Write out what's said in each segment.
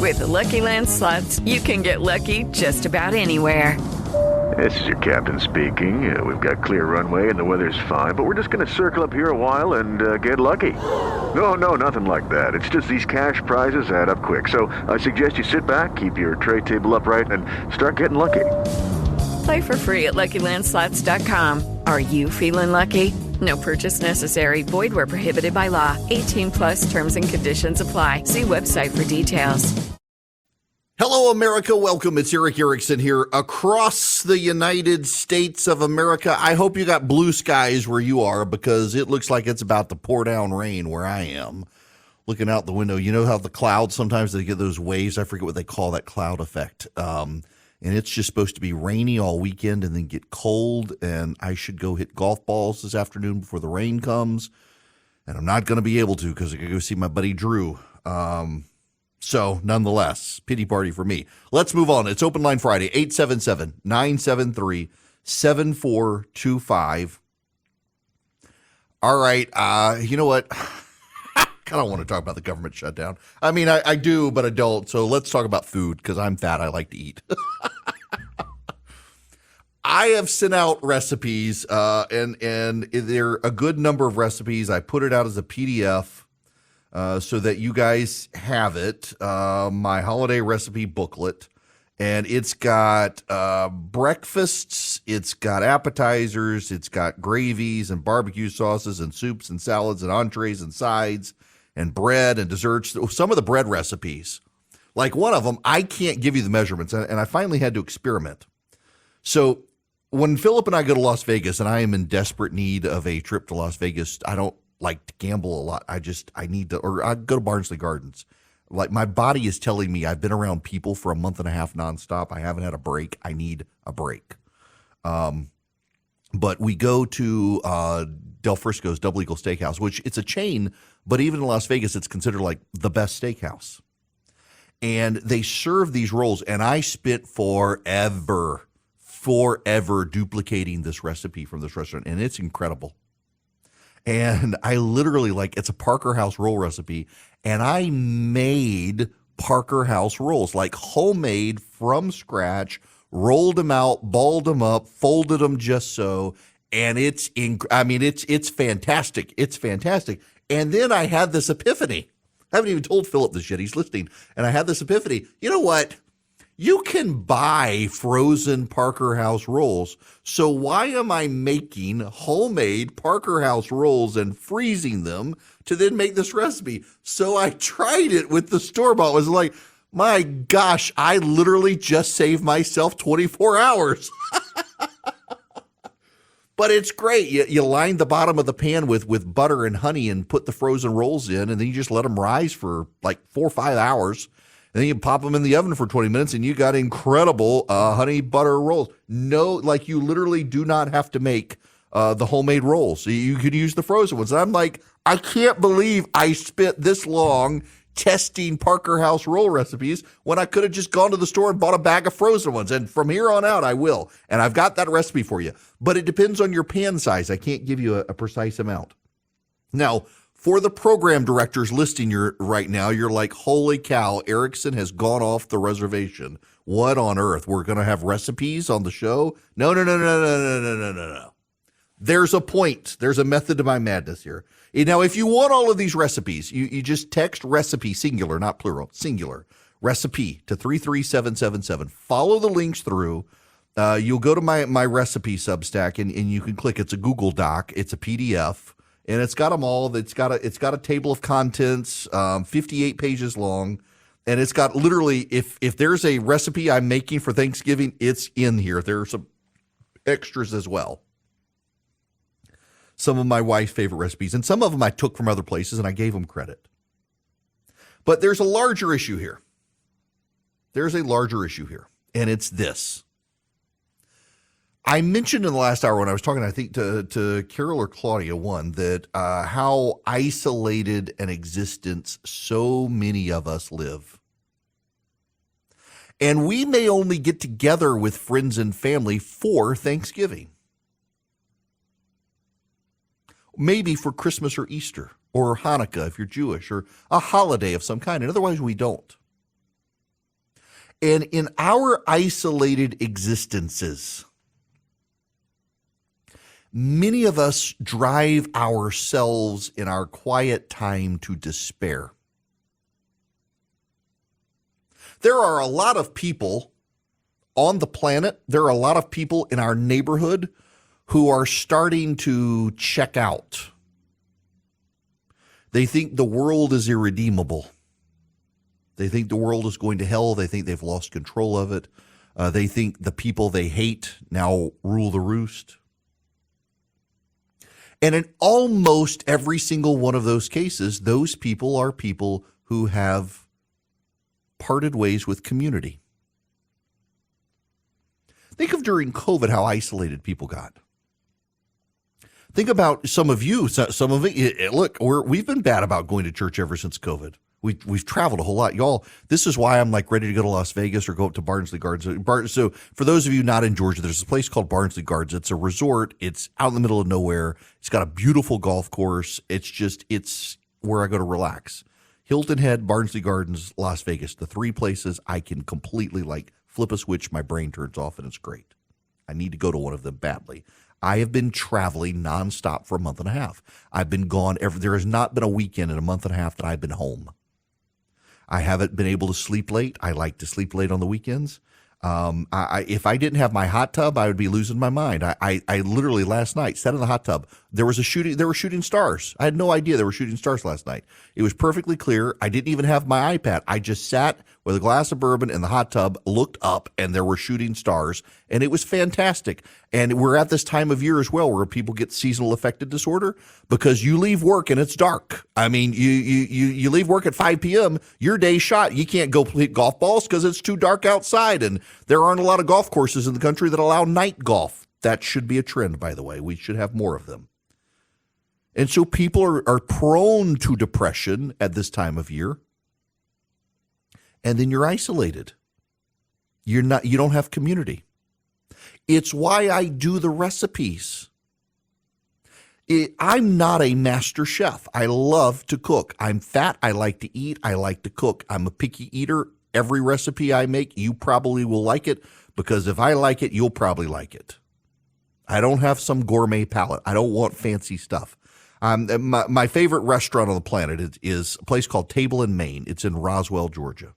With the Lucky Land Slots, you can get lucky just about anywhere. This is your captain speaking. We've got clear runway and the weather's fine, but we're just going to circle up here a while and get lucky. No, nothing like that. It's just these cash prizes add up quick. So I suggest you sit back, keep your tray table upright, and start getting lucky. Play for free at LuckyLandSlots.com. Are you feeling lucky? No purchase necessary. Void where prohibited by law. 18 plus terms and conditions apply. See website for details. Hello, America. Welcome. It's Eric Erickson here across the United States of America. I hope you got blue skies where you are, because it looks like it's about to pour down rain where I am. Looking out the window, you know how the clouds, sometimes they get those waves. I forget what they call that cloud effect. And it's just supposed to be rainy all weekend and then get cold. And I should go hit golf balls this afternoon before the rain comes. And I'm not going to be able to, because I got to go see my buddy Drew. So, nonetheless, pity party for me. Let's move on. It's Open Line Friday, 877-973-7425. All right, you know what? I don't want to talk about the government shutdown. I mean, I do, but I don't. So let's talk about food, because I'm fat. I like to eat. I have sent out recipes, and they're a good number of recipes. I put it out as a PDF. So that you guys have it, my holiday recipe booklet, and it's got breakfasts, it's got appetizers, it's got gravies and barbecue sauces and soups and salads and entrees and sides and bread and desserts. Some of the bread recipes, like one of them, I can't give you the measurements, and I finally had to experiment. So when Philip and I go to Las Vegas, and I am in desperate need of a trip to Las Vegas, I don't like to gamble a lot. I need to, or I go to Barnsley Gardens. Like, my body is telling me I've been around people for a month and a half nonstop. I haven't had a break. I need a break. But we go to Del Frisco's Double Eagle Steakhouse, which it's a chain, but even in Las Vegas, it's considered like the best steakhouse. And they serve these rolls, and I spent forever duplicating this recipe from this restaurant, and it's incredible. And I literally, it's a Parker House roll recipe, and I made Parker House rolls, like homemade from scratch, rolled them out, balled them up, folded them just so, and it's fantastic. It's fantastic. And then I had this epiphany. I haven't even told Philip this yet. He's listening. And I had this epiphany. You know what? You can buy frozen Parker House rolls. So why am I making homemade Parker House rolls and freezing them to then make this recipe? So I tried it with the store-bought. It was like, my gosh, I literally just saved myself 24 hours. But it's great. You line the bottom of the pan with butter and honey and put the frozen rolls in, and then you just let them rise for like 4 or 5 hours. And then you pop them in the oven for 20 minutes, and you got incredible honey butter rolls. You literally do not have to make the homemade rolls. So you could use the frozen ones. And I'm like, I can't believe I spent this long testing Parker House roll recipes when I could have just gone to the store and bought a bag of frozen ones. And from here on out, I will. And I've got that recipe for you. But it depends on your pan size. I can't give you a precise amount. Now, for the program directors listening right now, you're like, holy cow, Erickson has gone off the reservation. What on earth? We're going to have recipes on the show? No. There's a point. There's a method to my madness here. Now, if you want all of these recipes, you just text recipe, singular, not plural, singular, recipe to 33777. Follow the links through. You'll go to my recipe Substack, and you can click. It's a Google Doc. It's a PDF. And it's got them all. It's got a table of contents, 58 pages long, and it's got literally, if there's a recipe I'm making for Thanksgiving, it's in here. There are some extras as well. Some of my wife's favorite recipes, and some of them I took from other places, and I gave them credit. But there's a larger issue here. And it's this. I mentioned in the last hour when I was talking, I think, to Carol or Claudia, that how isolated an existence so many of us live. And we may only get together with friends and family for Thanksgiving. Maybe for Christmas or Easter or Hanukkah if you're Jewish, or a holiday of some kind, and otherwise we don't. And in our isolated existences, many of us drive ourselves in our quiet time to despair. There are a lot of people on the planet, there are a lot of people in our neighborhood who are starting to check out. They think the world is irredeemable. They think the world is going to hell. They think they've lost control of it. They think the people they hate now rule the roost. And in almost every single one of those cases, those people are people who have parted ways with community. Think of during COVID how isolated people got. Think about some of you, some of it. Look, we've been bad about going to church ever since COVID. We've traveled a whole lot. Y'all, this is why I'm like ready to go to Las Vegas or go up to Barnsley Gardens. So for those of you not in Georgia, there's a place called Barnsley Gardens. It's a resort. It's out in the middle of nowhere. It's got a beautiful golf course. It's where I go to relax. Hilton Head, Barnsley Gardens, Las Vegas, the three places I can completely like flip a switch, my brain turns off, and it's great. I need to go to one of them badly. I have been traveling nonstop for a month and a half. I've been gone. There has not been a weekend in a month and a half that I've been home. I haven't been able to sleep late. I like to sleep late on the weekends. If I didn't have my hot tub, I would be losing my mind. I literally last night sat in the hot tub. There were shooting stars. I had no idea there were shooting stars last night. It was perfectly clear. I didn't even have my iPad. I just sat with a glass of bourbon in the hot tub, looked up, and there were shooting stars, and it was fantastic. And we're at this time of year as well where people get seasonal affective disorder because you leave work and it's dark. I mean, you leave work at 5 p.m., your day's shot. You can't go play golf balls because it's too dark outside, and there aren't a lot of golf courses in the country that allow night golf. That should be a trend, by the way. We should have more of them. And so people are prone to depression at this time of year. And then you're isolated. You don't have community. It's why I do the recipes. I'm not a master chef. I love to cook. I'm fat. I like to eat. I like to cook. I'm a picky eater. Every recipe I make, you probably will like it because if I like it, you'll probably like it. I don't have some gourmet palate. I don't want fancy stuff. My favorite restaurant on the planet is a place called Table in Maine. It's in Roswell, Georgia.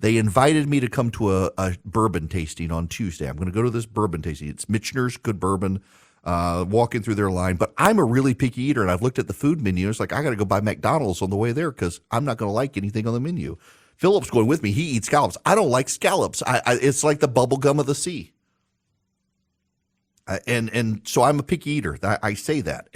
They invited me to come to a bourbon tasting on Tuesday. I'm going to go to this bourbon tasting. It's Michener's Good Bourbon, walking through their line. But I'm a really picky eater, and I've looked at the food menu. It's like I got to go buy McDonald's on the way there because I'm not going to like anything on the menu. Philip's going with me. He eats scallops. I don't like scallops. It's like the bubble gum of the sea. And so I'm a picky eater. I say that.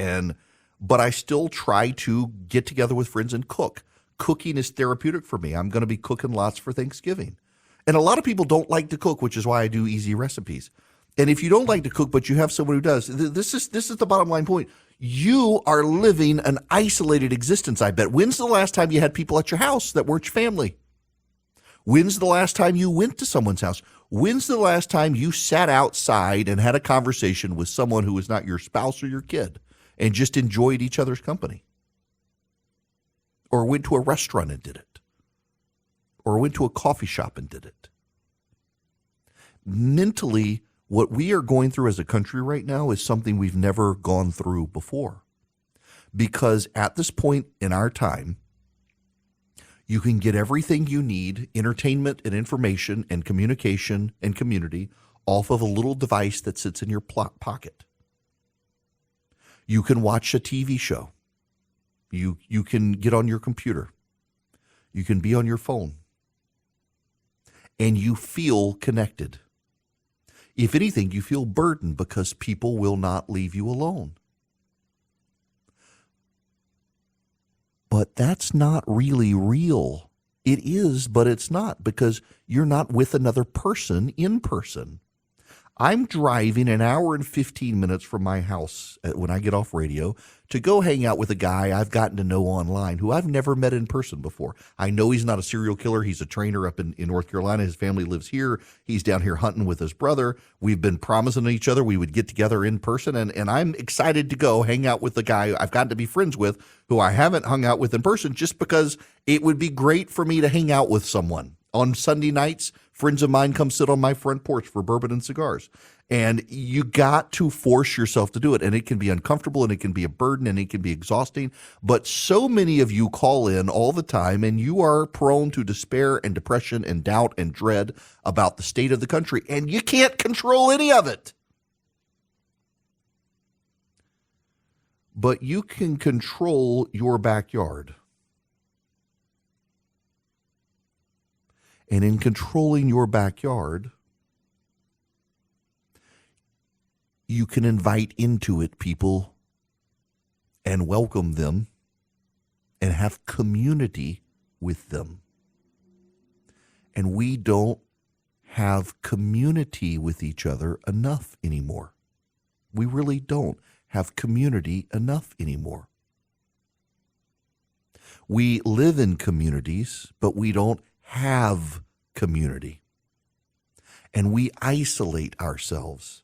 But I still try to get together with friends and cook. Cooking is therapeutic for me. I'm going to be cooking lots for Thanksgiving. And a lot of people don't like to cook, which is why I do easy recipes. And if you don't like to cook, but you have someone who does, this is the bottom line point. You are living an isolated existence, I bet. When's the last time you had people at your house that weren't your family? When's the last time you went to someone's house? When's the last time you sat outside and had a conversation with someone who was not your spouse or your kid and just enjoyed each other's company? Or went to a restaurant and did it? Or went to a coffee shop and did it? Mentally, what we are going through as a country right now is something we've never gone through before. Because at this point in our time, you can get everything you need, entertainment and information and communication and community, off of a little device that sits in your pocket. You can watch a TV show. You can get on your computer. You can be on your phone. And you feel connected. If anything, you feel burdened because people will not leave you alone. But that's not really real. It is, but it's not, because you're not with another person in person. I'm driving an hour and 15 minutes from my house when I get off radio to go hang out with a guy I've gotten to know online who I've never met in person before. I know he's not a serial killer. He's a trainer up in North Carolina. His family lives here. He's down here hunting with his brother. We've been promising each other we would get together in person, and I'm excited to go hang out with the guy I've gotten to be friends with who I haven't hung out with in person, just because it would be great for me to hang out with someone on Sunday nights Friends of mine come sit on my front porch for bourbon and cigars. And you got to force yourself to do it. And it can be uncomfortable and it can be a burden and it can be exhausting. But so many of you call in all the time and you are prone to despair and depression and doubt and dread about the state of the country. And you can't control any of it. But you can control your backyard. And in controlling your backyard, you can invite into it people and welcome them and have community with them. And we don't have community with each other enough anymore. We really don't have community enough anymore. We live in communities, but we don't have community. And we isolate ourselves.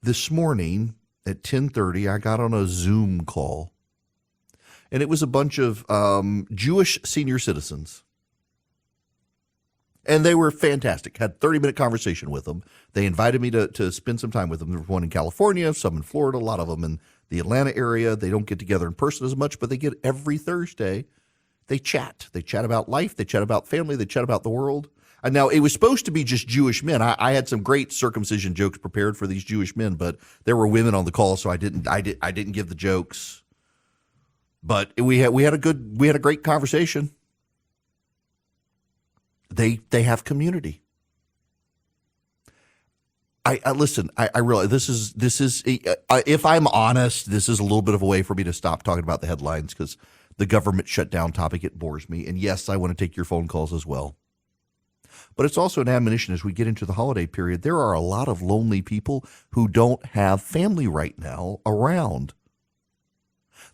This morning at 10:30, I got on a Zoom call, and it was a bunch of Jewish senior citizens. And they were fantastic. Had a 30-minute conversation with them. They invited me to spend some time with them. There was one in California, some in Florida, a lot of them in the Atlanta area. They don't get together in person as much, but they get every Thursday. They chat. They chat about life. They chat about family. They chat about the world. And now, it was supposed to be just Jewish men. I had some great circumcision jokes prepared for these Jewish men, but there were women on the call, so I didn't give the jokes. But we had a great conversation. They have community. I listen. I realize this is if I'm honest, this is a little bit of a way for me to stop talking about the headlines because the government shutdown topic, it bores me. And yes, I want to take your phone calls as well. But it's also an admonition as we get into the holiday period. There are a lot of lonely people who don't have family right now around.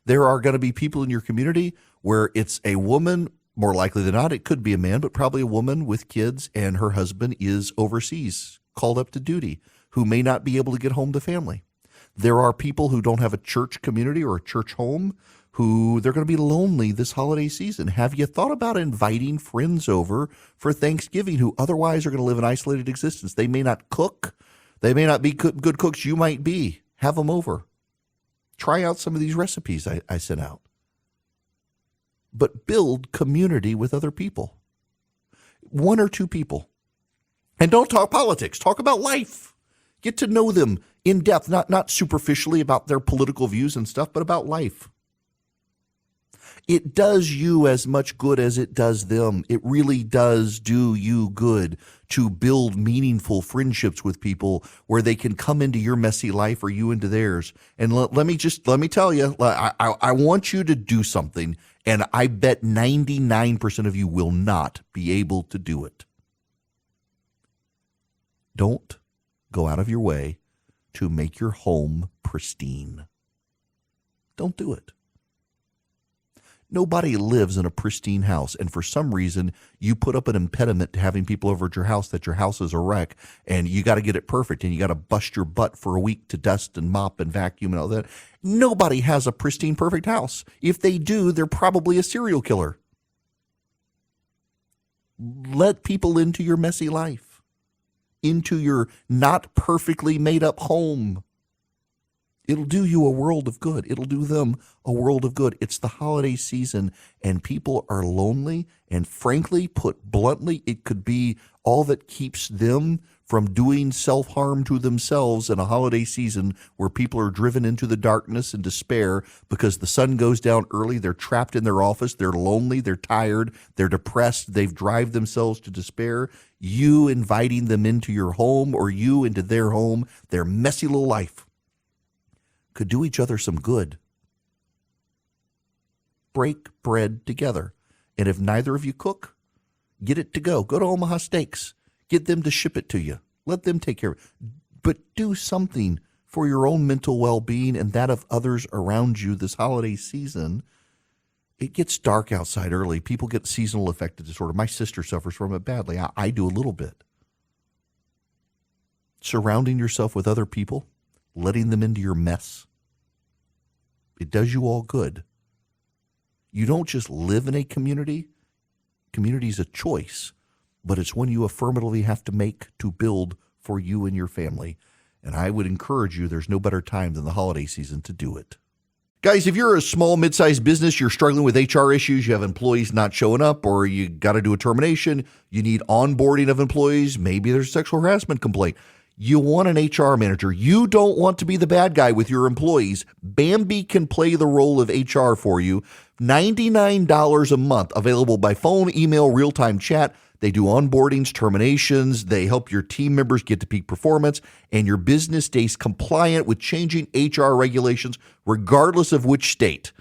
There are going to be people in your community where it's a woman, more likely than not, it could be a man, but probably a woman with kids and her husband is overseas, called up to duty, who may not be able to get home to family. There are people who don't have a church community or a church home who they're going to be lonely this holiday season. Have you thought about inviting friends over for Thanksgiving who otherwise are going to live an isolated existence? They may not cook. They may not be good cooks. You might be. Have them over. Try out some of these recipes I sent out. But build community with other people. One or two people. And don't talk politics. Talk about life. Get to know them in depth, not superficially about their political views and stuff, but about life. It does you as much good as it does them. It really does do you good to build meaningful friendships with people where they can come into your messy life or you into theirs. And let me tell you, I want you to do something, and I bet 99% of you will not be able to do it. Don't go out of your way to make your home pristine. Don't do it. Nobody lives in a pristine house, and for some reason, you put up an impediment to having people over at your house that your house is a wreck, and you got to get it perfect, and you got to bust your butt for a week to dust and mop and vacuum and all that. Nobody has a pristine, perfect house. If they do, they're probably a serial killer. Let people into your messy life, into your not perfectly made up home. It'll do you a world of good. It'll do them a world of good. It's the holiday season, and people are lonely. And frankly, put bluntly, it could be all that keeps them from doing self-harm to themselves in a holiday season where people are driven into the darkness and despair because the sun goes down early. They're trapped in their office. They're lonely. They're tired. They're depressed. They've driven themselves to despair. You inviting them into your home or you into their home, their messy little life, could do each other some good. Break bread together. And if neither of you cook, get it to go. Go to Omaha Steaks. Get them to ship it to you. Let them take care of it. But do something for your own mental well-being and that of others around you this holiday season. It gets dark outside early. People get seasonal affective disorder. My sister suffers from it badly. I do a little bit. Surrounding yourself with other people, letting them into your mess, it does you all good. You don't just live in a community. Community is a choice. but it's one you affirmatively have to make to build for you and your family. And I would encourage you, there's no better time than the holiday season to do it. Guys, if you're a small, mid-sized business, you're struggling with HR issues, you have employees not showing up, or you got to do a termination, you need onboarding of employees, maybe there's a sexual harassment complaint. You want an HR manager. You don't want to be the bad guy with your employees. Bambee can play the role of HR for you. $99 a month, available by phone, email, real-time chat. They do onboardings, terminations. They help your team members get to peak performance, and your business stays compliant with changing HR regulations, regardless of which state.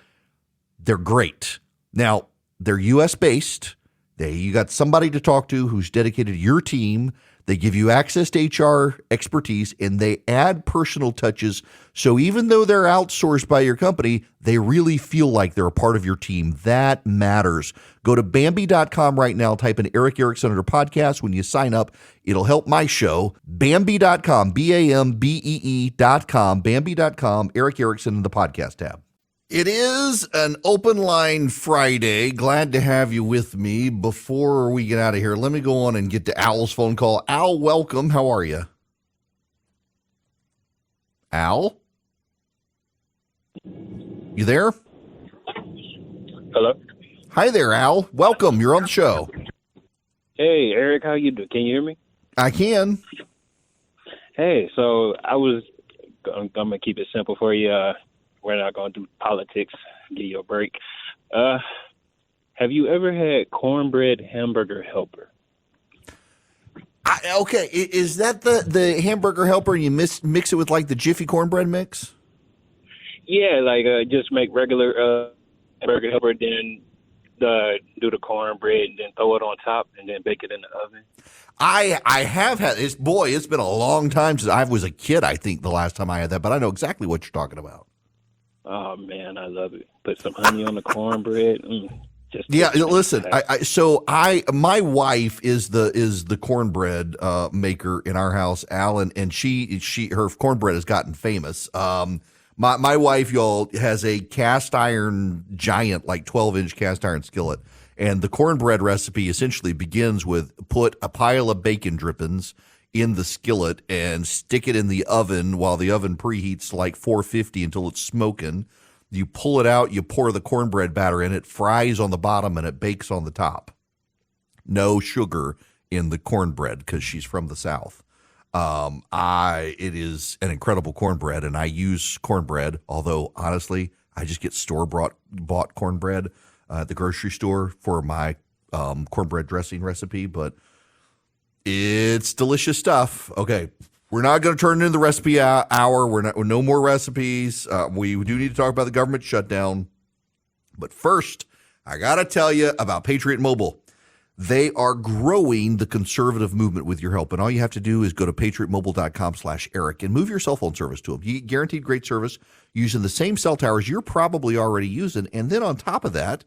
They're great. Now, they're U.S.-based. You got somebody to talk to who's dedicated to your team. They give you access to HR expertise, and they add personal touches. So even though they're outsourced by your company, they really feel like they're a part of your team. That matters. Go to Bambee.com right now. Type in Eric Erickson under podcast. When you sign up, it'll help my show. Bambee.com, Bambee.com, Bambee.com, Eric Erickson in the podcast tab. It is an open line Friday. Glad to have you with me. Before we get out of here, let me go on and get to Al's phone call. Al, welcome. How are you? Al? You there? Hello? Hi there, Al. Welcome. You're on the show. Hey, Eric, how you doing? Can you hear me? I can. Hey, so I'm going to keep it simple for you. We're not going to do politics. Give you a break. Have you ever had cornbread hamburger helper? Okay, is that the hamburger helper and you mix it with like the Jiffy cornbread mix? Yeah, like just make regular hamburger helper, then do the cornbread, and then throw it on top, and then bake it in the oven. I have had this. Boy, it's been a long time since I was a kid, I think, the last time I had that, but I know exactly what you're talking about. Oh, man, I love it. Put some honey on the cornbread. Listen, my wife is the cornbread maker in our house, Alan, and her cornbread has gotten famous. My wife, y'all, has a cast iron giant, like 12-inch cast iron skillet, and the cornbread recipe essentially begins with put a pile of bacon drippings in the skillet and stick it in the oven while the oven preheats to like 450 until it's smoking. You pull it out, you pour the cornbread batter in, it fries on the bottom and it bakes on the top. No sugar in the cornbread because she's from the South. It is an incredible cornbread, and I use cornbread, although honestly, I just get bought cornbread at the grocery store for my cornbread dressing recipe, but it's delicious stuff. Okay, we're not going to turn into the recipe hour. We're no more recipes. We do need to talk about the government shutdown. But first, I got to tell you about Patriot Mobile. They are growing the conservative movement with your help. And all you have to do is go to patriotmobile.com/Eric and move your cell phone service to them. You get guaranteed great service using the same cell towers you're probably already using. And then on top of that,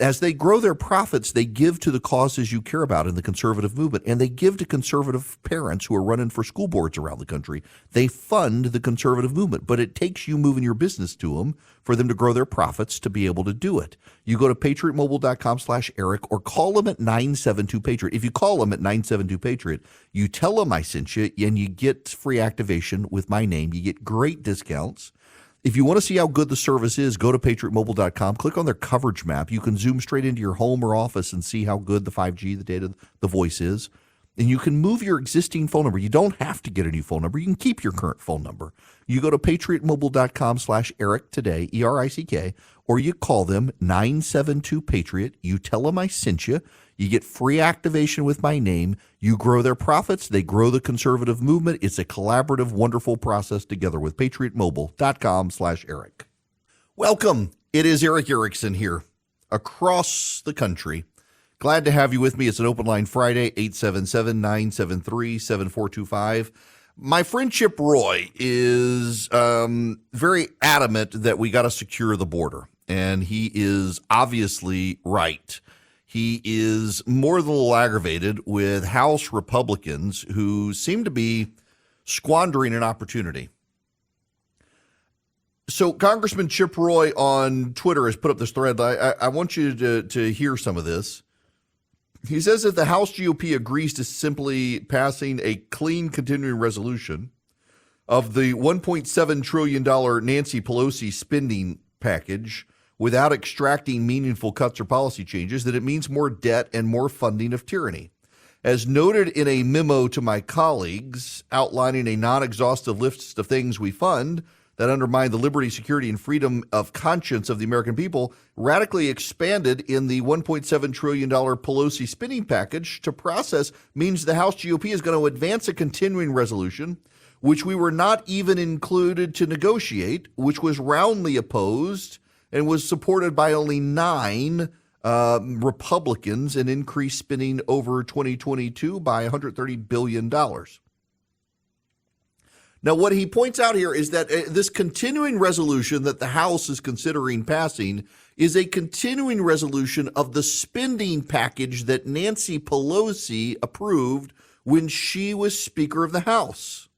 as they grow their profits, they give to the causes you care about in the conservative movement, and they give to conservative parents who are running for school boards around the country. They fund the conservative movement, but it takes you moving your business to them for them to grow their profits to be able to do it. You go to patriotmobile.com/Eric or call them at 972-PATRIOT. If you call them at 972-PATRIOT, you tell them I sent you, and you get free activation with my name. You get great discounts. If you want to see how good the service is, go to patriotmobile.com, click on their coverage map. You can zoom straight into your home or office and see how good the 5G, the data, the voice is. And you can move your existing phone number. You don't have to get a new phone number. You can keep your current phone number. You go to patriotmobile.com/Eric today, ERICK, or you call them 972-PATRIOT. You tell them I sent you. You get free activation with my name. You grow their profits. They grow the conservative movement. It's a collaborative, wonderful process together with patriotmobile.com/Eric. Welcome. It is Eric Erickson here across the country. Glad to have you with me. It's an open line Friday, 877-973-7425. My friend Chip Roy is very adamant that we got to secure the border, and he is obviously right. He is more than a little aggravated with House Republicans who seem to be squandering an opportunity. So Congressman Chip Roy on Twitter has put up this thread. I want you to hear some of this. He says that the House GOP agrees to simply passing a clean continuing resolution of the $1.7 trillion Nancy Pelosi spending package without extracting meaningful cuts or policy changes, that it means more debt and more funding of tyranny. As noted in a memo to my colleagues outlining a non-exhaustive list of things we fund that undermine the liberty, security, and freedom of conscience of the American people, radically expanded in the $1.7 trillion Pelosi spending package to process means the House GOP is going to advance a continuing resolution, which we were not even included to negotiate, which was roundly opposed and was supported by only 9 Republicans, and increased spending over 2022 by $130 billion. Now, what he points out here is that this continuing resolution that the House is considering passing is a continuing resolution of the spending package that Nancy Pelosi approved when she was Speaker of the House.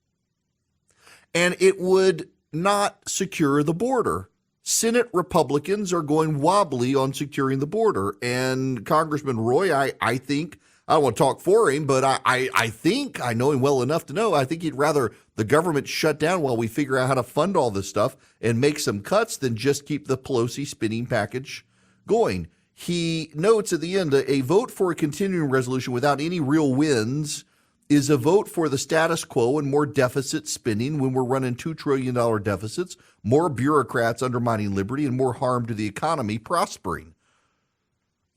And it would not secure the border. Senate Republicans are going wobbly on securing the border. And Congressman Roy, I think, I don't want to talk for him, but I think I know him well enough to know I think he'd rather the government shut down while we figure out how to fund all this stuff and make some cuts than just keep the Pelosi spending package going. He notes at the end, a vote for a continuing resolution without any real wins is a vote for the status quo and more deficit spending when we're running $2 trillion deficits, more bureaucrats undermining liberty, and more harm to the economy prospering.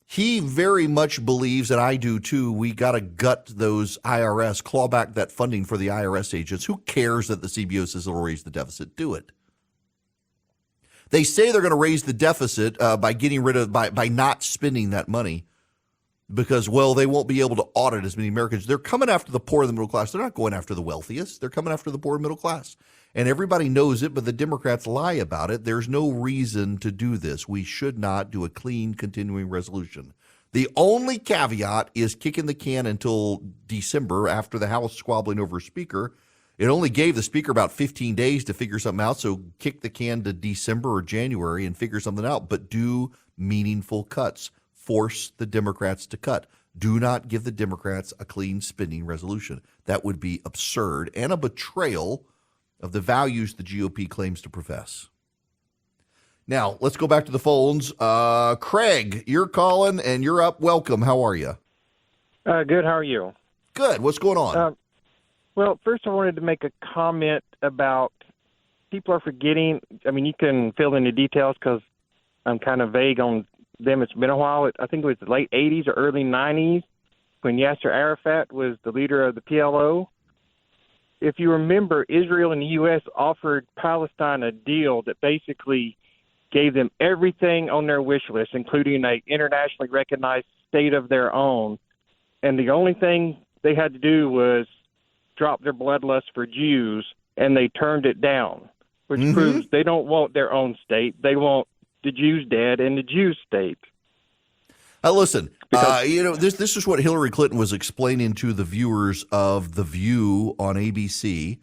He very much believes, and I do too, we got to gut those IRS, claw back that funding for the IRS agents. Who cares that the CBO says it'll raise the deficit? Do it. They say they're going to raise the deficit by getting rid of, by not spending that money because, well, they won't be able to audit as many Americans. They're coming after the poor and the middle class. They're not going after the wealthiest. They're coming after the poor and middle class. And everybody knows it, but the Democrats lie about it. There's no reason to do this. We should not do a clean continuing resolution. The only caveat is kicking the can until December after the House squabbling over a speaker. It only gave the speaker about 15 days to figure something out, so kick the can to December or January and figure something out, but do meaningful cuts. Force the Democrats to cut. Do not give the Democrats a clean spending resolution. That would be absurd and a betrayal of the values the GOP claims to profess. Now, let's go back to the phones. Craig, you're calling and you're up. Welcome. How are you? Good. How are you? Good. What's going on? Well, first I wanted to make a comment about people are forgetting. I mean, you can fill in the details because I'm kind of vague on them. It's been a while. I think it was the late 80s or early 90s when Yasser Arafat was the leader of the PLO. If you remember, Israel and the U.S. offered Palestine a deal that basically gave them everything on their wish list, including an internationally recognized state of their own. And the only thing they had to do was drop their bloodlust for Jews, and they turned it down, which proves they don't want their own state. They want the Jews dead and the Jews state. Listen, this is what Hillary Clinton was explaining to the viewers of The View on ABC,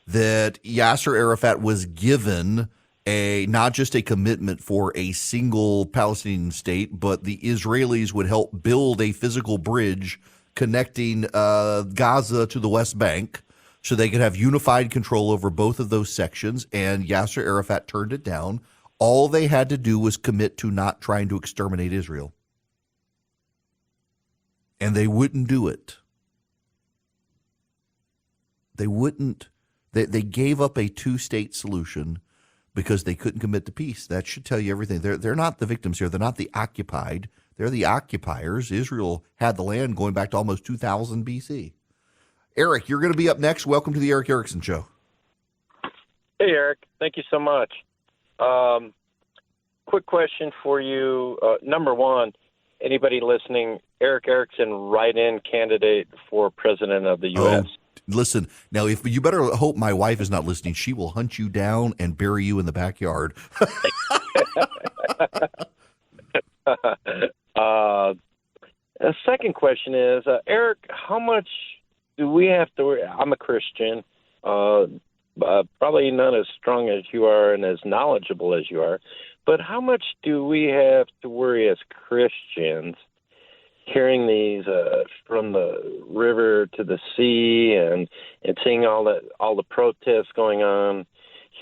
that Yasser Arafat was given not just a commitment for a single Palestinian state, but the Israelis would help build a physical bridge connecting Gaza to the West Bank so they could have unified control over both of those sections, and Yasser Arafat turned it down. All they had to do was commit to not trying to exterminate Israel. And they wouldn't do it. They wouldn't. They gave up a two-state solution because they couldn't commit to peace. That should tell you everything. They're not the victims here. They're not the occupied. They're the occupiers. Israel had the land going back to almost 2000 BC. Eric, you're going to be up next. Welcome to the Eric Erickson Show. Hey, Eric. Thank you so much. Quick question for you. Number one, anybody listening, Eric Erickson, write-in candidate for president of the U.S. Listen, now, if you better hope my wife is not listening. She will hunt you down and bury you in the backyard. A second question is, Eric, how much do we have to worry? I'm a Christian, probably not as strong as you are and as knowledgeable as you are, but how much do we have to worry as Christians hearing these from the river to the sea, and seeing all the protests going on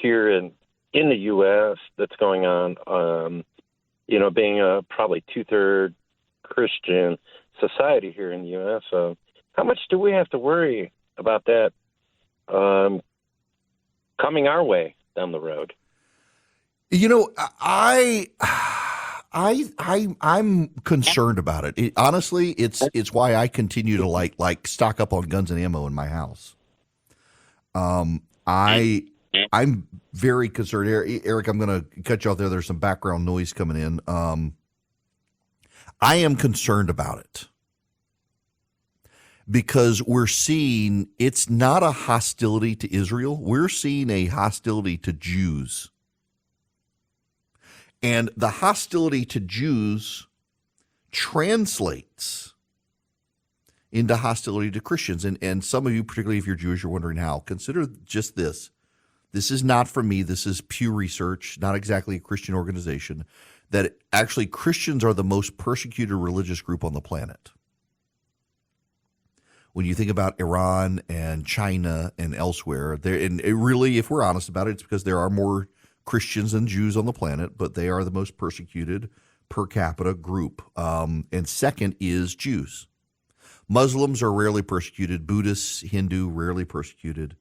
here in the U.S. that's going on. Being a probably 2/3 Christian society here in the U.S. How much do we have to worry about that coming our way down the road? I'm concerned about it. Honestly, it's why I continue to like stock up on guns and ammo in my house. I'm very concerned. Eric, I'm going to cut you off there. There's some background noise coming in. I am concerned about it because we're seeing it's not a hostility to Israel. We're seeing a hostility to Jews. And the hostility to Jews translates into hostility to Christians. And some of you, particularly if you're Jewish, are wondering how. Consider just this. This is not from me. This is Pew Research, not exactly a Christian organization, that actually Christians are the most persecuted religious group on the planet. When you think about Iran and China and elsewhere, and really, if we're honest about it, it's because there are more Christians than Jews on the planet, but they are the most persecuted per capita group. And second is Jews. Muslims are rarely persecuted. Buddhists, Hindu, rarely persecuted.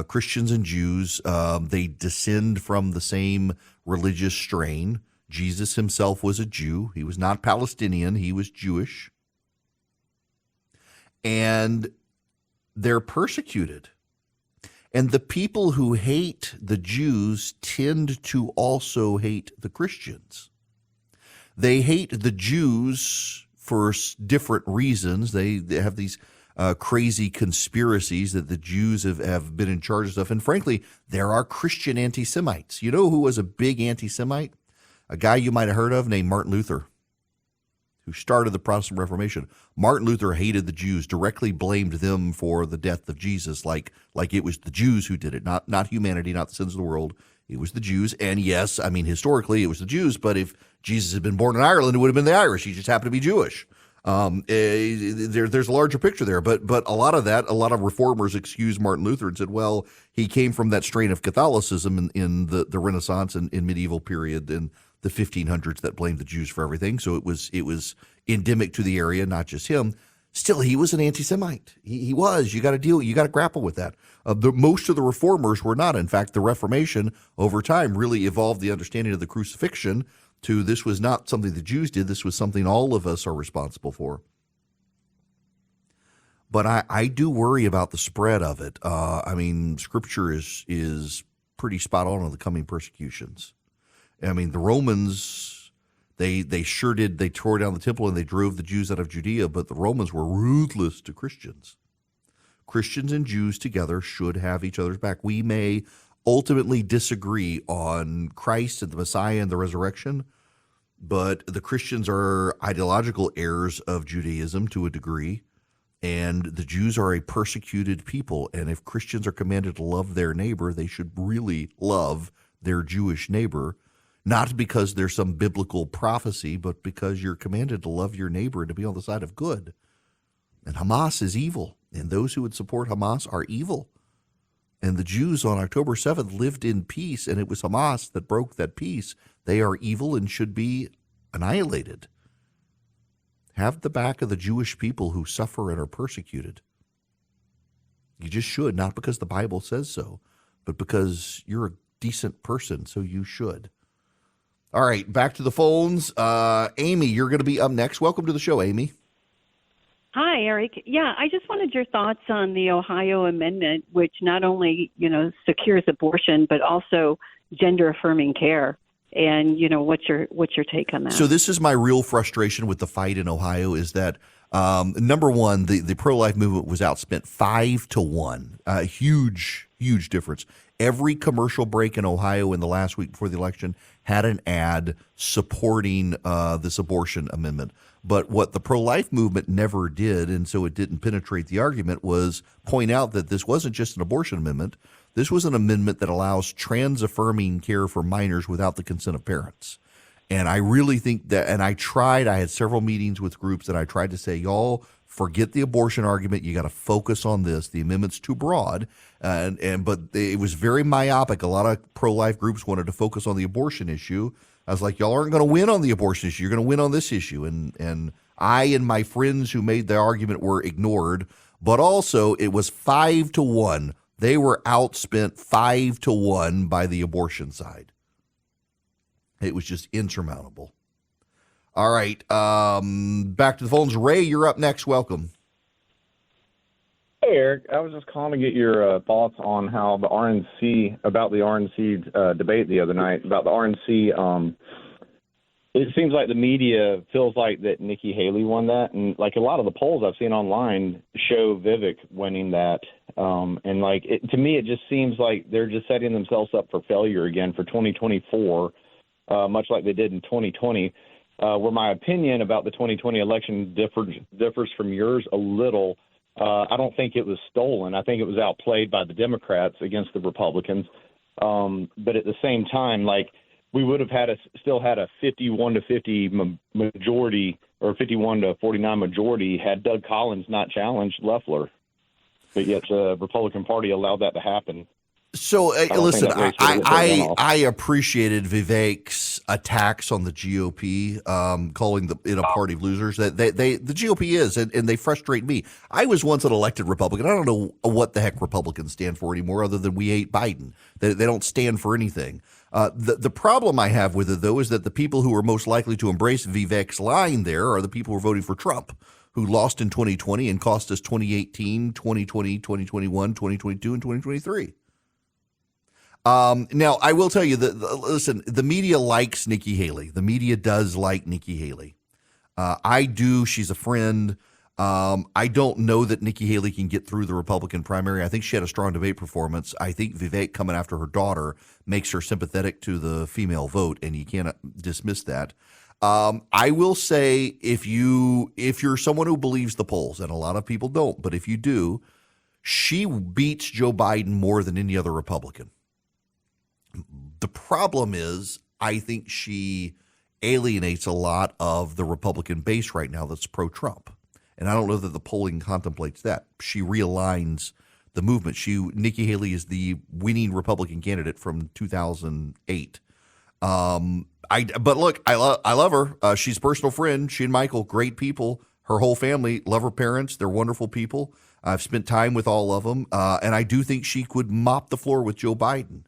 Christians and Jews, they descend from the same religious strain. Jesus himself was a Jew. He was not Palestinian. He was Jewish. And they're persecuted. And the people who hate the Jews tend to also hate the Christians. They hate the Jews for different reasons. They have these crazy conspiracies that the Jews have been in charge of stuff. And frankly, there are Christian anti-Semites. You know who was a big anti-Semite? A guy you might have heard of named Martin Luther, who started the Protestant Reformation. Martin Luther hated the Jews, directly blamed them for the death of Jesus, like it was the Jews who did it, not humanity, not the sins of the world. It was the Jews. And yes, I mean, historically it was the Jews, but if Jesus had been born in Ireland, it would have been the Irish. He just happened to be Jewish. There's a larger picture there, but a lot of reformers excused Martin Luther and said, well, he came from that strain of Catholicism in the Renaissance and in medieval period and the 1500s that blamed the Jews for everything. So it was endemic to the area, not just him. Still, he was an anti-Semite. He was. You got to grapple with that. Most of the reformers were not. In fact, the Reformation over time really evolved the understanding of the crucifixion to this was not something the Jews did. This was something all of us are responsible for. But I do worry about the spread of it. I mean, Scripture is pretty spot on the coming persecutions. I mean, the Romans, they sure did. They tore down the temple and they drove the Jews out of Judea, but the Romans were ruthless to Christians. Christians and Jews together should have each other's back. We may ultimately disagree on Christ and the Messiah and the resurrection, but the Christians are ideological heirs of Judaism to a degree, and the Jews are a persecuted people. And if Christians are commanded to love their neighbor, they should really love their Jewish neighbor, not because there's some biblical prophecy, but because you're commanded to love your neighbor and to be on the side of good. And Hamas is evil, and those who would support Hamas are evil. And the Jews on October 7th lived in peace, and it was Hamas that broke that peace. They are evil and should be annihilated. Have the back of the Jewish people who suffer and are persecuted. You just should, not because the Bible says so, but because you're a decent person, so you should. All right, back to the phones. Amy, you're going to be up next. Welcome to the show, Amy. Hi, Eric. Yeah, I just wanted your thoughts on the Ohio Amendment, which not only, secures abortion, but also gender-affirming care. And, what's your take on that? So this is my real frustration with the fight in Ohio is that, number one, the pro-life movement was outspent 5-1. Huge difference. Every commercial break in Ohio in the last week before the election had an ad supporting this abortion amendment. But what the pro-life movement never did, and so it didn't penetrate the argument, was point out that this wasn't just an abortion amendment. This was an amendment that allows trans-affirming care for minors without the consent of parents. And I really think that, and I had several meetings with groups that I tried to say, y'all forget the abortion argument. You got to focus on this. The amendment's too broad. But it was very myopic. A lot of pro-life groups wanted to focus on the abortion issue. I was like, y'all aren't going to win on the abortion issue. You're going to win on this issue. And I and my friends who made the argument were ignored. But also, it was 5-1. They were outspent 5-1 by the abortion side. It was just insurmountable. All right, back to the phones. Ray, you're up next. Welcome. Hey, Eric. I was just calling to get your thoughts on how the RNC debate the other night, about the RNC. It seems like the media feels like that Nikki Haley won that. And, like, a lot of the polls I've seen online show Vivek winning that. And, like, to me, it just seems like they're just setting themselves up for failure again for 2024. Much like they did in 2020, where my opinion about the 2020 election differs from yours a little. I don't think it was stolen. I think it was outplayed by the Democrats against the Republicans. But at the same time, like, we would have still had a 51-50 majority or 51-49 majority had Doug Collins not challenged Loeffler. But yet the Republican Party allowed that to happen. So listen, I appreciated Vivek's attacks on the GOP, calling it a party of losers. That the GOP is, and they frustrate me. I was once an elected Republican. I don't know what the heck Republicans stand for anymore, other than we hate Biden. They don't stand for anything. The problem I have with it, though, is that the people who are most likely to embrace Vivek's line there are the people who are voting for Trump, who lost in 2020 and cost us 2018, 2020, 2021, 2022, and 2023. Now, I will tell you that, listen, the media likes Nikki Haley. The media does like Nikki Haley. I do. She's a friend. I don't know that Nikki Haley can get through the Republican primary. I think she had a strong debate performance. I think Vivek coming after her daughter makes her sympathetic to the female vote, and you cannot dismiss that. I will say, if you're someone who believes the polls, and a lot of people don't, but if you do, she beats Joe Biden more than any other Republican. The problem is, I think she alienates a lot of the Republican base right now that's pro-Trump. And I don't know that the polling contemplates that. She realigns the movement. Nikki Haley is the winning Republican candidate from 2008. But look, I love her. She's a personal friend. She and Michael, great people. Her whole family, love her parents. They're wonderful people. I've spent time with all of them. And I do think she could mop the floor with Joe Biden.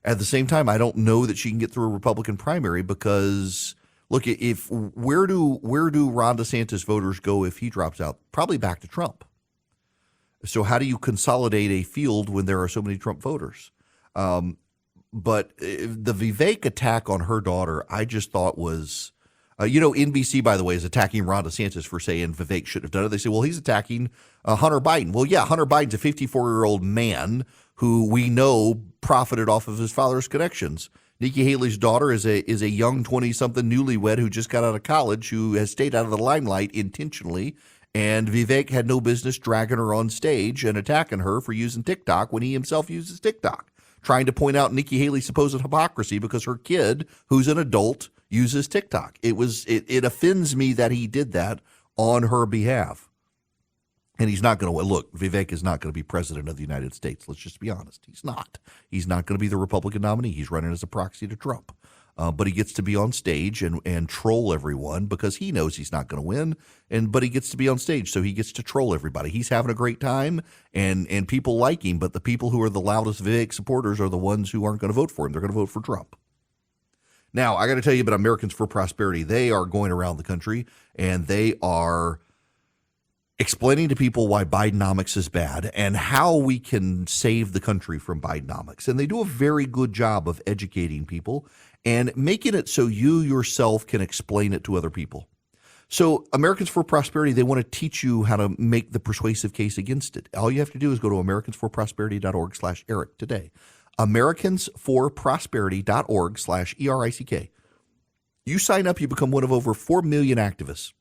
At the same time, I don't know that she can get through a Republican primary because, look, where do Ron DeSantis voters go if he drops out? Probably back to Trump. So how do you consolidate a field when there are so many Trump voters? But the Vivek attack on her daughter, I just thought was, NBC, by the way, is attacking Ron DeSantis for saying Vivek should have done it. They say, well, he's attacking Hunter Biden. Well, yeah, Hunter Biden's a 54-year-old man who we know profited off of his father's connections. Nikki Haley's daughter is a young 20-something newlywed who just got out of college, who has stayed out of the limelight intentionally, and Vivek had no business dragging her on stage and attacking her for using TikTok when he himself uses TikTok, trying to point out Nikki Haley's supposed hypocrisy because her kid, who's an adult, uses TikTok. It offends me that he did that on her behalf. And he's not going to look. Vivek is not going to be president of the United States. Let's just be honest. He's not. He's not going to be the Republican nominee. He's running as a proxy to Trump. But he gets to be on stage and troll everyone because he knows he's not going to win. But he gets to be on stage, so he gets to troll everybody. He's having a great time, and people like him. But the people who are the loudest Vivek supporters are the ones who aren't going to vote for him. They're going to vote for Trump. Now, I got to tell you about Americans for Prosperity. They are going around the country, and they are explaining to people why Bidenomics is bad and how we can save the country from Bidenomics. And they do a very good job of educating people and making it so you yourself can explain it to other people. So Americans for Prosperity, they want to teach you how to make the persuasive case against it. All you have to do is go to americansforprosperity.org/Eric today. americansforprosperity.org/ERICK. You sign up, you become one of over 4 million activists.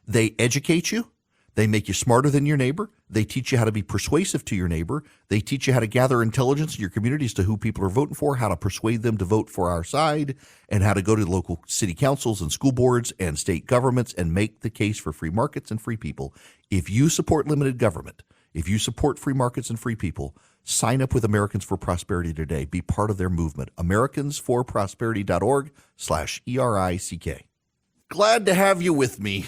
They educate you. They make you smarter than your neighbor. They teach you how to be persuasive to your neighbor. They teach you how to gather intelligence in your communities to who people are voting for, how to persuade them to vote for our side, and how to go to local city councils and school boards and state governments and make the case for free markets and free people. If you support limited government, if you support free markets and free people, sign up with Americans for Prosperity today. Be part of their movement. AmericansForProsperity.org/ERICK. Glad to have you with me.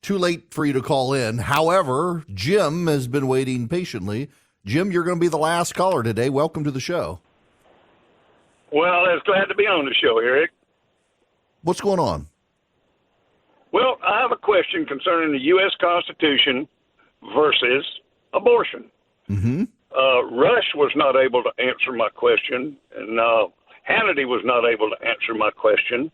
Too late for you to call in. However, Jim has been waiting patiently. Jim, you're going to be the last caller today. Welcome to the show. Well, I was glad to be on the show, Eric. What's going on? Well, I have a question concerning the U.S. Constitution versus abortion. Mm-hmm. Rush was not able to answer my question, and Hannity was not able to answer my question,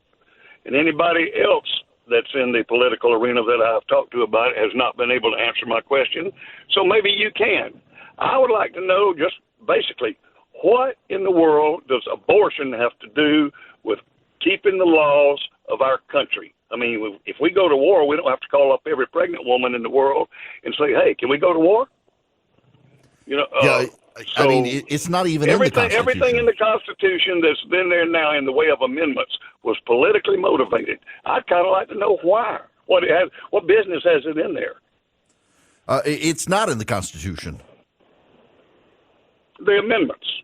and anybody else that's in the political arena that I've talked to about it has not been able to answer my question. So maybe you can. I would like to know just basically what in the world does abortion have to do with keeping the laws of our country? I mean, if we go to war, we don't have to call up every pregnant woman in the world and say, hey, can we go to war? You know, I mean, it's not even in the Constitution. Everything in the Constitution that's been there now in the way of amendments was politically motivated. I'd kind of like to know why. What business has it in there? It's not in the Constitution. The amendments.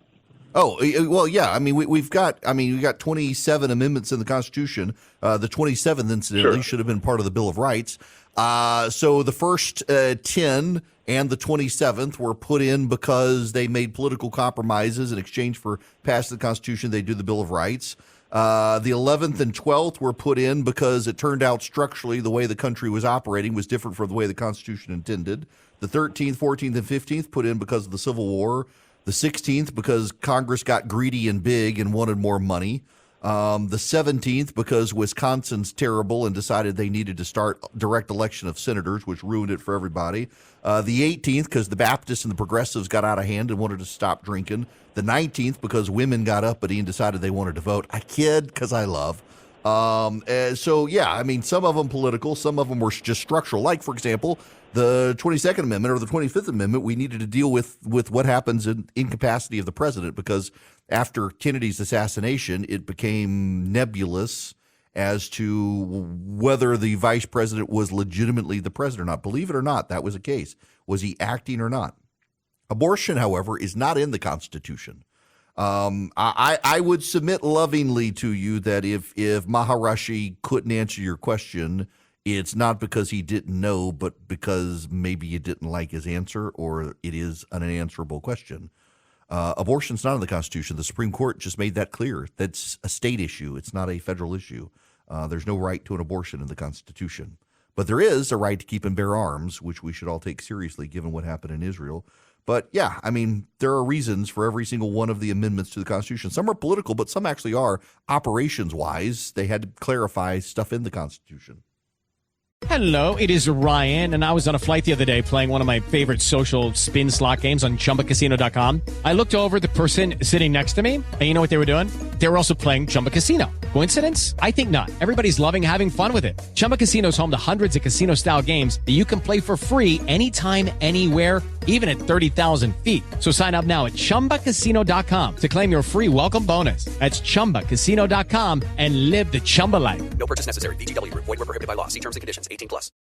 Oh, well, yeah. I mean, we've got 27 amendments in the Constitution. The 27th, incidentally, should have been part of the Bill of Rights. So the first 10 and the 27th were put in because they made political compromises in exchange for passing the Constitution. They do the Bill of Rights. The 11th and 12th were put in because it turned out structurally the way the country was operating was different from the way the Constitution intended. The 13th, 14th, and 15th put in because of the Civil War. The 16th because Congress got greedy and big and wanted more money. The 17th because Wisconsin's terrible and decided they needed to start direct election of senators, which ruined it for everybody. The 18th because the Baptists and the progressives got out of hand and wanted to stop drinking. The 19th because women got uppity and decided they wanted to vote. I kid because I love. So, yeah, I mean, some of them political, some of them were just structural. Like, for example, the 22nd Amendment or the 25th Amendment, we needed to deal with what happens in incapacity of the president because after Kennedy's assassination, it became nebulous as to whether the vice president was legitimately the president or not. Believe it or not, that was the case. Was he acting or not? Abortion, however, is not in the Constitution. I would submit lovingly to you that if Maharishi couldn't answer your question, it's not because he didn't know, but because maybe you didn't like his answer or it is an unanswerable question. Abortion's not in the Constitution. The Supreme Court just made that clear. That's a state issue. It's not a federal issue. There's no right to an abortion in the Constitution. But there is a right to keep and bear arms, which we should all take seriously given what happened in Israel. But, yeah, I mean, there are reasons for every single one of the amendments to the Constitution. Some are political, but some actually are operations-wise. They had to clarify stuff in the Constitution. Hello, it is Ryan, and I was on a flight the other day playing one of my favorite social spin slot games on ChumbaCasino.com. I looked over at the person sitting next to me, and you know what they were doing? They were also playing Chumba Casino. Coincidence? I think not. Everybody's loving having fun with it. Chumba Casino is home to hundreds of casino-style games that you can play for free anytime, anywhere, even at 30,000 feet. So sign up now at ChumbaCasino.com to claim your free welcome bonus. That's ChumbaCasino.com and live the Chumba life. No purchase necessary. VGW. Void where prohibited by law. See terms and conditions. 18+.